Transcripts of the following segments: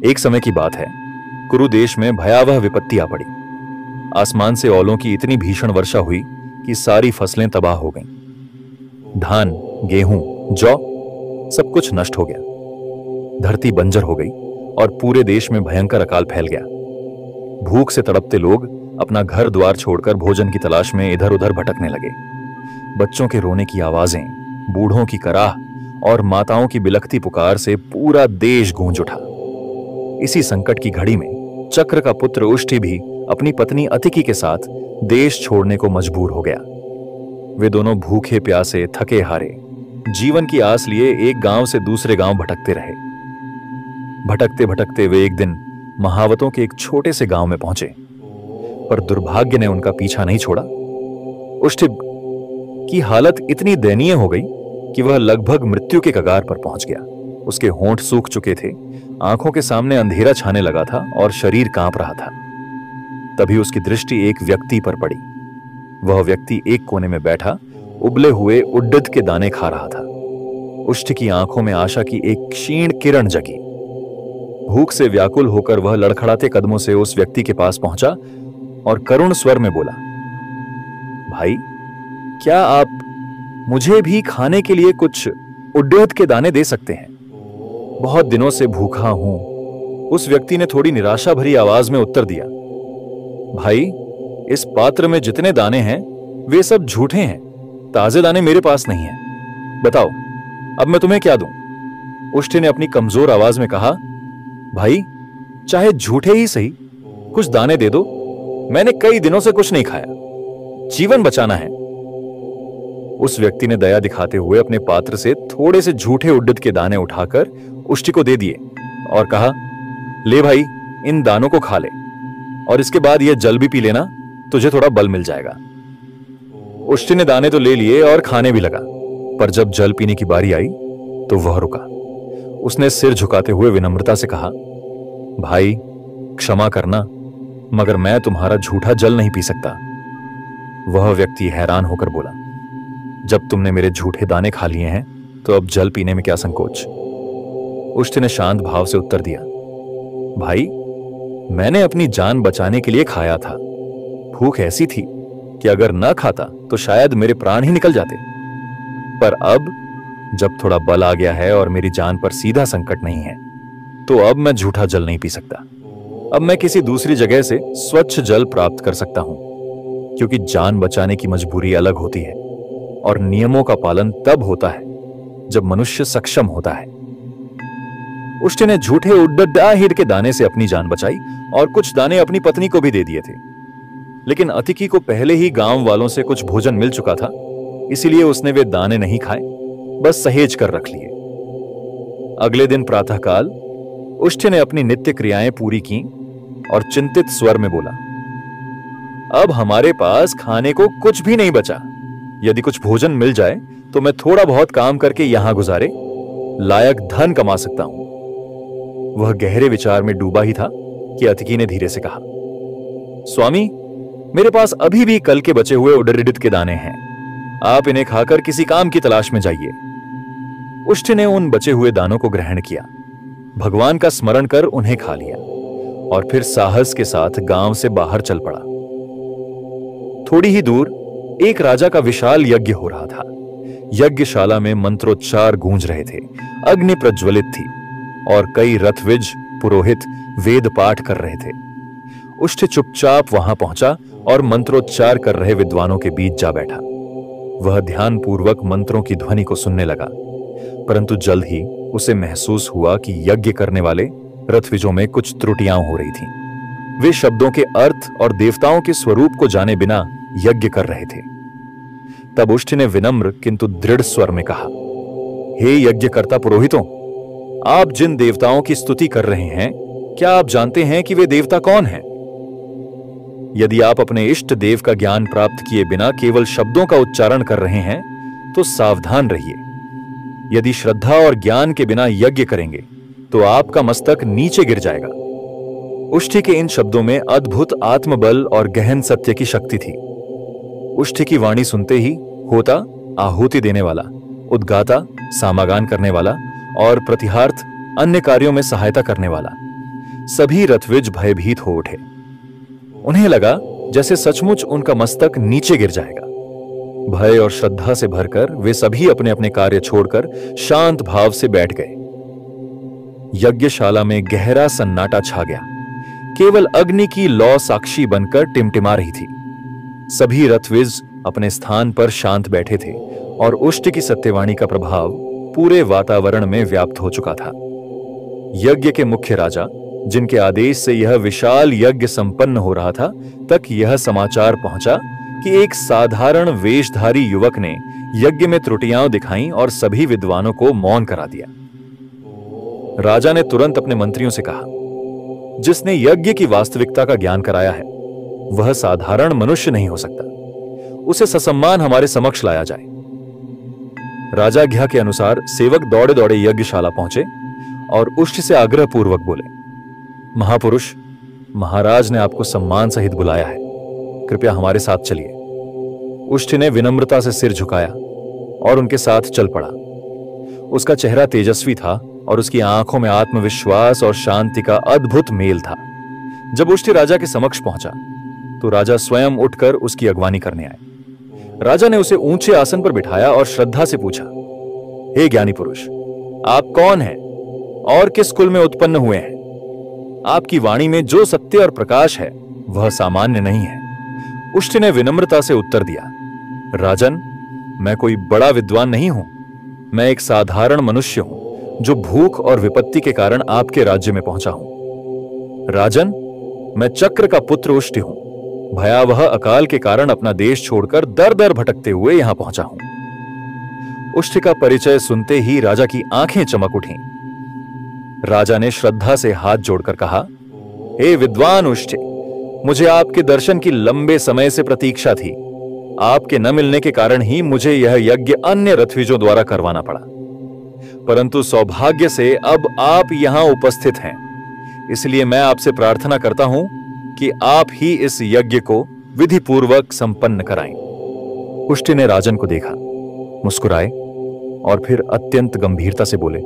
एक समय की बात है, कुरु देश में भयावह विपत्ति आ पड़ी। आसमान से ओलों की इतनी भीषण वर्षा हुई कि सारी फसलें तबाह हो गईं। धान, गेहूं, जौ सब कुछ नष्ट हो गया। धरती बंजर हो गई और पूरे देश में भयंकर अकाल फैल गया। भूख से तड़पते लोग अपना घर द्वार छोड़कर भोजन की तलाश में इधर उधर भटकने लगे। बच्चों के रोने की आवाजें, बूढ़ों की कराह और माताओं की बिलखती पुकार से पूरा देश गूंज उठा। इसी संकट की घड़ी में चक्र का पुत्र उष्टि भी अपनी पत्नी अतिकी के साथ देश छोड़ने को मजबूर हो गया। वे दोनों भूखे प्यासे थके हारे जीवन की आस लिए एक गांव से दूसरे गांव भटकते रहे। भटकते भटकते वे एक दिन महावतों के एक छोटे से गांव में पहुंचे, पर दुर्भाग्य ने उनका पीछा नहीं छोड़ा। उष्टि की हालत इतनी दयनीय हो गई कि वह लगभग मृत्यु के कगार पर पहुंच गया। उसके होंठ सूख चुके थे, आंखों के सामने अंधेरा छाने लगा था और शरीर कांप रहा था। तभी उसकी दृष्टि एक व्यक्ति पर पड़ी। वह व्यक्ति एक कोने में बैठा उबले हुए उड़द के दाने खा रहा था। उष्टि की आंखों में आशा की एक क्षीण किरण जगी। भूख से व्याकुल होकर वह लड़खड़ाते कदमों से उस व्यक्ति के पास पहुंचा और करुण स्वर में बोला, भाई, क्या आप मुझे भी खाने के लिए कुछ उड़द के दाने दे सकते हैं? बहुत दिनों से भूखा हूं। उस व्यक्ति ने थोड़ी निराशा भरी आवाज में उत्तर दिया, भाई, इस पात्र में जितने दाने हैं वे सब झूठे हैं। ताजे दाने मेरे पास नहीं हैं। बताओ, अब मैं तुम्हें क्या दूं? उष्टि ने अपनी कमजोर आवाज में कहा, भाई, चाहे झूठे ही सही, कुछ दाने दे दो। मैंने कई दिनों से कुछ नहीं खाया, जीवन बचाना है। उस व्यक्ति ने दया दिखाते हुए अपने पात्र से थोड़े से झूठे उड़द के दाने उठाकर उष्टि को दे दिए और कहा, ले भाई, इन दानों को खा ले और इसके बाद यह जल भी पी लेना, तुझे थोड़ा बल मिल जाएगा। उष्टि ने दाने तो ले लिए और खाने भी लगा, पर जब जल पीने की बारी आई तो वह रुका। उसने सिर झुकाते हुए विनम्रता से कहा, भाई, क्षमा करना, मगर मैं तुम्हारा झूठा जल नहीं पी सकता। वह व्यक्ति हैरान होकर बोला, जब तुमने मेरे झूठे दाने खा लिए हैं तो अब जल पीने में क्या संकोच? उष्टि ने शांत भाव से उत्तर दिया, भाई, मैंने अपनी जान बचाने के लिए खाया था। भूख ऐसी थी कि अगर न खाता तो शायद मेरे प्राण ही निकल जाते। पर अब जब थोड़ा बल आ गया है और मेरी जान पर सीधा संकट नहीं है, तो अब मैं झूठा जल नहीं पी सकता। अब मैं किसी दूसरी जगह से स्वच्छ जल प्राप्त कर सकता हूं, क्योंकि जान बचाने की मजबूरी अलग होती है और नियमों का पालन तब होता है जब मनुष्य सक्षम होता है। उष्टि ने झूठे उड़द के दाने से अपनी जान बचाई और कुछ दाने अपनी पत्नी को भी दे दिए थे। लेकिन अतिकी को पहले ही गांव वालों से कुछ भोजन मिल चुका था, इसीलिए उसने वे दाने नहीं खाए, बस सहेज कर रख लिए। अगले दिन प्रातःकाल उष्टि ने अपनी नित्य क्रियाएं पूरी की और चिंतित स्वर में बोला, अब हमारे पास खाने को कुछ भी नहीं बचा। यदि कुछ भोजन मिल जाए तो मैं थोड़ा बहुत काम करके यहां गुजारे लायक धन कमा सकता हूं। वह गहरे विचार में डूबा ही था कि अतिकी ने धीरे से कहा, स्वामी, मेरे पास अभी भी कल के बचे हुए उड़द के दाने हैं। आप इन्हें खाकर किसी काम की तलाश में जाइए। उष्टि ने उन बचे हुए दानों को ग्रहण किया, भगवान का स्मरण कर उन्हें खा लिया और फिर साहस के साथ गांव से बाहर चल पड़ा। थोड़ी ही दूर एक राजा का विशाल यज्ञ हो रहा था। यज्ञशाला में मंत्रोच्चार गूंज रहे थे, अग्नि प्रज्वलित थी और कई रथविज पुरोहित वेद पाठ कर रहे थे। उष्टि चुपचाप वहां पहुंचा और मंत्रोच्चार कर रहे विद्वानों के बीच जा बैठा। वह ध्यानपूर्वक मंत्रों की ध्वनि को सुनने लगा, परंतु जल्द ही उसे महसूस हुआ कि यज्ञ करने वाले रथविजों में कुछ त्रुटियां हो रही थीं। वे शब्दों के अर्थ और देवताओं के स्वरूप को जाने बिना यज्ञ कर रहे थे। तब उष्टि ने विनम्र किंतु दृढ़ स्वर में कहा, हे यज्ञकर्ता पुरोहितों, आप जिन देवताओं की स्तुति कर रहे हैं, क्या आप जानते हैं कि वे देवता कौन हैं? यदि आप अपने इष्ट देव का ज्ञान प्राप्त किए बिना केवल शब्दों का उच्चारण कर रहे हैं तो सावधान रहिए। यदि श्रद्धा और ज्ञान के बिना यज्ञ करेंगे तो आपका मस्तक नीचे गिर जाएगा। उष्टि के इन शब्दों में अद्भुत आत्मबल और गहन सत्य की शक्ति थी। उष्टि की वाणी सुनते ही होता आहुति देने वाला, उद्गाता सामागान करने वाला और प्रतिहार्थ अन्य कार्यों में सहायता करने वाला, सभी रथविज भयभीत हो उठे। उन्हें लगा जैसे सचमुच उनका मस्तक नीचे गिर जाएगा। भय और श्रद्धा से भरकर वे सभी अपने अपने कार्य छोड़कर शांत भाव से बैठ गए। यज्ञशाला में गहरा सन्नाटा छा गया। केवल अग्नि की लौ साक्षी बनकर टिमटिमा रही थी। सभी रथविज अपने स्थान पर शांत बैठे थे और उष्ट की सत्यवाणी का प्रभाव पूरे वातावरण में व्याप्त हो चुका था। यज्ञ के मुख्य राजा, जिनके आदेश से यह विशाल यज्ञ संपन्न हो रहा था, तक यह समाचार पहुंचा कि एक साधारण वेशधारी युवक ने यज्ञ में त्रुटियां दिखाईं और सभी विद्वानों को मौन करा दिया। राजा ने तुरंत अपने मंत्रियों से कहा, जिसने यज्ञ की वास्तविकता का ज्ञान कराया है वह साधारण मनुष्य नहीं हो सकता। उसे ससम्मान हमारे समक्ष लाया जाए। राजाज्ञा के अनुसार सेवक दौड़े दौड़े यज्ञशाला पहुंचे और उष्ट से आग्रह पूर्वक बोले, महापुरुष, महाराज ने आपको सम्मान सहित बुलाया है, कृपया हमारे साथ चलिए। उष्ट ने विनम्रता से सिर झुकाया और उनके साथ चल पड़ा। उसका चेहरा तेजस्वी था और उसकी आंखों में आत्मविश्वास और शांति का अद्भुत मेल था। जब उष्ट राजा के समक्ष पहुंचा तो राजा स्वयं उठकर उसकी अगवानी करने आए। राजा ने उसे ऊंचे आसन पर बिठाया और श्रद्धा से पूछा, हे ज्ञानी पुरुष, आप कौन हैं और किस कुल में उत्पन्न हुए हैं? आपकी वाणी में जो सत्य और प्रकाश है वह सामान्य नहीं है। उष्ट ने विनम्रता से उत्तर दिया, राजन, मैं कोई बड़ा विद्वान नहीं हूं। मैं एक साधारण मनुष्य हूं जो भूख और विपत्ति के कारण आपके राज्य में पहुंचा हूं। राजन, मैं चक्र का पुत्र उष्ट हूं। भयावह अकाल के कारण अपना देश छोड़कर दर दर भटकते हुए यहां पहुंचा हूं। उष्ट का परिचय सुनते ही राजा की आंखें चमक उठीं। राजा ने श्रद्धा से हाथ जोड़कर कहा, हे विद्वान उष्ट, मुझे आपके दर्शन की लंबे समय से प्रतीक्षा थी। आपके न मिलने के कारण ही मुझे यह यज्ञ अन्य रथविजों द्वारा करवाना पड़ा, परंतु सौभाग्य से अब आप यहां उपस्थित हैं। इसलिए मैं आपसे प्रार्थना करता हूं कि आप ही इस यज्ञ को विधि पूर्वक संपन्न कराएं। उष्ट ने राजन को देखा, मुस्कुराए और फिर अत्यंत गंभीरता से बोले,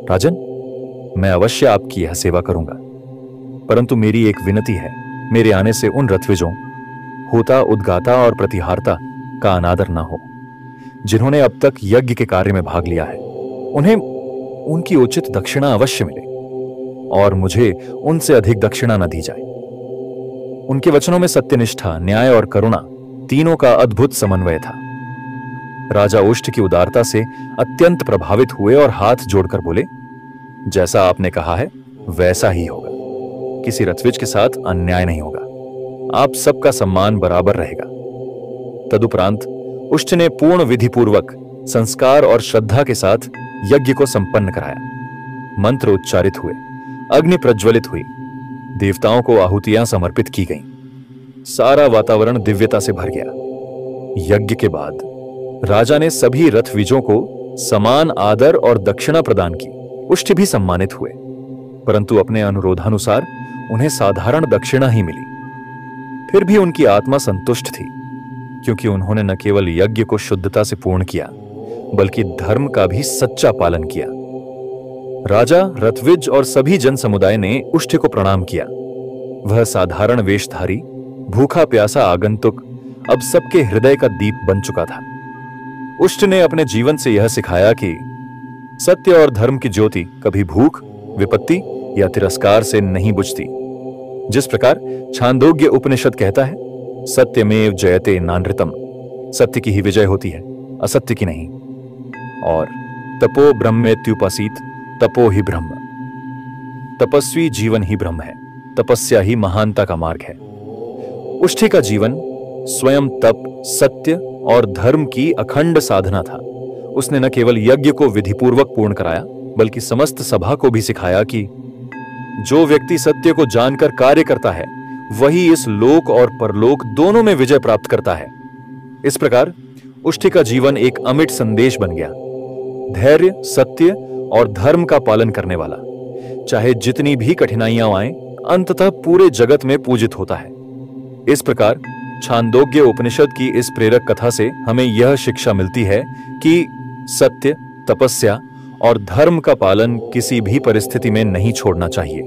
राजन, मैं अवश्य आपकी यह सेवा करूंगा, परंतु मेरी एक विनती है, मेरे आने से उन रथविजों, होता, उद्गाता और प्रतिहारता का अनादर ना हो, जिन्होंने अब तक यज्ञ के कार्य में भाग लिया है। उन्हें उनकी उचित दक्षिणा अवश्य मिले और मुझे उनसे अधिक दक्षिणा न दी जाए। उनके वचनों में सत्यनिष्ठा, न्याय और करुणा तीनों का अद्भुत समन्वय था। राजा उष्ट की उदारता से अत्यंत प्रभावित हुए और हाथ जोड़कर बोले, जैसा आपने कहा है वैसा ही होगा। किसी रथविज के साथ अन्याय नहीं होगा। आप सबका सम्मान बराबर रहेगा। तदुपरांत उष्ट ने पूर्ण विधि पूर्वक संस्कार और श्रद्धा के साथ यज्ञ को संपन्न कराया। मंत्र उच्चारित हुए, अग्नि प्रज्वलित हुई, देवताओं को आहुतियां समर्पित की गईं। सारा वातावरण दिव्यता से भर गया। यज्ञ के बाद राजा ने सभी रथविजों को समान आदर और दक्षिणा प्रदान की। उष्ट भी सम्मानित हुए, परंतु अपने अनुरोधानुसार उन्हें साधारण दक्षिणा ही मिली। फिर भी उनकी आत्मा संतुष्ट थी, क्योंकि उन्होंने न केवल यज्ञ को शुद्धता से पूर्ण किया, बल्कि धर्म का भी सच्चा पालन किया। राजा, रथविज और सभी जन समुदाय ने उष्ट को प्रणाम किया। वह साधारण वेशधारी, भूखा प्यासा आगंतुक अब सबके हृदय का दीप बन चुका था। उष्ट ने अपने जीवन से यह सिखाया कि सत्य और धर्म की ज्योति कभी भूख, विपत्ति या तिरस्कार से नहीं बुझती। जिस प्रकार छांदोग्य उपनिषद कहता है, सत्यमेव जयते नानृतम, सत्य की ही विजय होती है, असत्य की नहीं। और तपो ब्रह्मेत्युपासीत तपो ही ब्रह्म, तपस्वी जीवन ही ब्रह्म है, तपस्या ही महानता का मार्ग है। उष्ट का जीवन स्वयं तप, सत्य और धर्म की अखंड साधना था। उसने न केवल यज्ञ को विधिपूर्वक पूर्ण कराया, बल्कि समस्त सभा को भी सिखाया कि जो व्यक्ति सत्य को जानकर कार्य करता है वही इस लोक और परलोक दोनों में विजय प्राप्त करता है। इस प्रकार उष्ट का जीवन एक अमिट संदेश बन गया। धैर्य, सत्य और धर्म का पालन करने वाला, चाहे जितनी भी कठिनाइयां आएं, अंततः पूरे जगत में पूजित होता है। इस प्रकार छांदोग्य उपनिषद की इस प्रेरक कथा से हमें यह शिक्षा मिलती है कि सत्य, तपस्या और धर्म का पालन किसी भी परिस्थिति में नहीं छोड़ना चाहिए।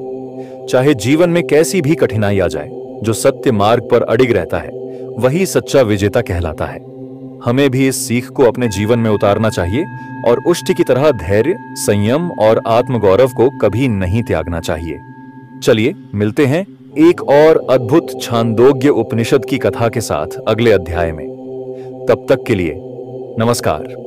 चाहे जीवन में कैसी भी कठिनाई आ जाए, जो सत्य मार्ग पर अडिग रहता है वही सच्चा विजेता कहलाता है। हमें भी इस सीख को अपने जीवन में उतारना चाहिए और उष्ट की तरह धैर्य, संयम और आत्मगौरव को कभी नहीं त्यागना चाहिए। चलिए मिलते हैं एक और अद्भुत छांदोग्य उपनिषद की कथा के साथ अगले अध्याय में। तब तक के लिए नमस्कार।